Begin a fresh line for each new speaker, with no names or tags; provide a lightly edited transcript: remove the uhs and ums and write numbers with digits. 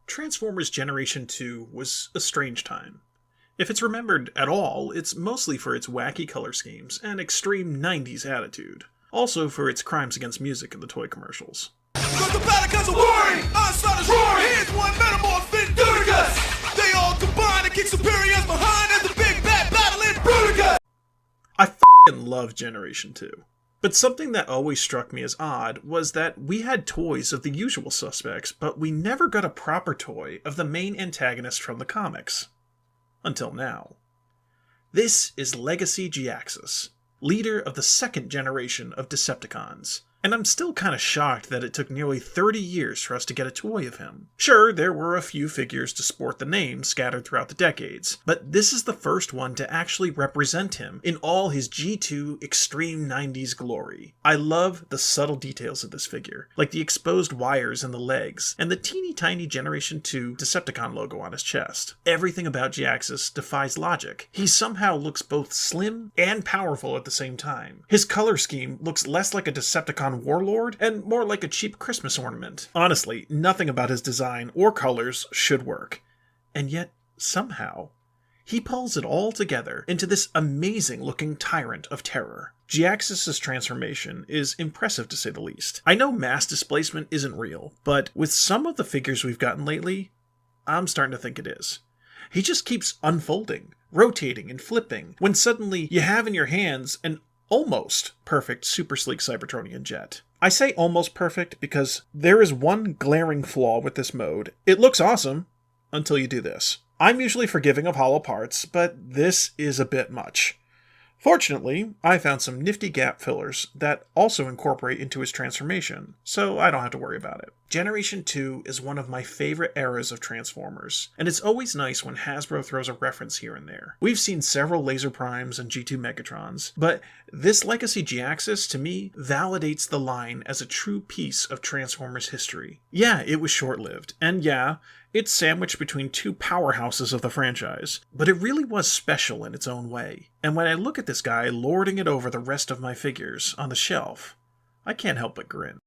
Transformers Generation 2 was a strange time. If it's remembered at all, it's mostly for its wacky color schemes and extreme 90s attitude. Also for its crimes against music in the toy commercials.
Cause the Battlecons are warring, Onslaught is roaring. Here's one metamorph in Dudigus. They all combine to kick Superiors behind as the big bad battle in Bruticus.
I f***ing love Generation 2. But something that always struck me as odd was that we had toys of the usual suspects, but we never got a proper toy of the main antagonist from the comics. Until now. This is Legacy Jhiaxus, leader of the second generation of Decepticons. And I'm still kind of shocked that it took nearly 30 years for us to get a toy of him. Sure, there were a few figures to sport the name scattered throughout the decades, but this is the first one to actually represent him in all his G2 extreme 90s glory. I love the subtle details of this figure, like the exposed wires in the legs, and the teeny tiny Generation 2 Decepticon logo on his chest. Everything about Jhiaxus defies logic. He somehow looks both slim and powerful at the same time. His color scheme looks less like a Decepticon warlord and more like a cheap Christmas ornament. Honestly, nothing about his design or colors should work. And yet, somehow, he pulls it all together into this amazing looking tyrant of terror. Jhiaxus' transformation is impressive to say the least. I know mass displacement isn't real, but with some of the figures we've gotten lately, I'm starting to think it is. He just keeps unfolding, rotating and flipping, when suddenly you have in your hands an almost perfect super sleek Cybertronian jet. I say almost perfect because there is one glaring flaw with this mode. It looks awesome until you do this. I'm usually forgiving of hollow parts, but this is a bit much. Fortunately, I found some nifty gap fillers that also incorporate into his transformation, so I don't have to worry about it. Generation 2 is one of my favorite eras of Transformers, and it's always nice when Hasbro throws a reference here and there. We've seen several Laser Primes and G2 Megatrons, but this Legacy Jhiaxus, to me, validates the line as a true piece of Transformers history. Yeah, it was short-lived, and yeah, it's sandwiched between two powerhouses of the franchise, but it really was special in its own way. And when I look at this guy lording it over the rest of my figures on the shelf, I can't help but grin.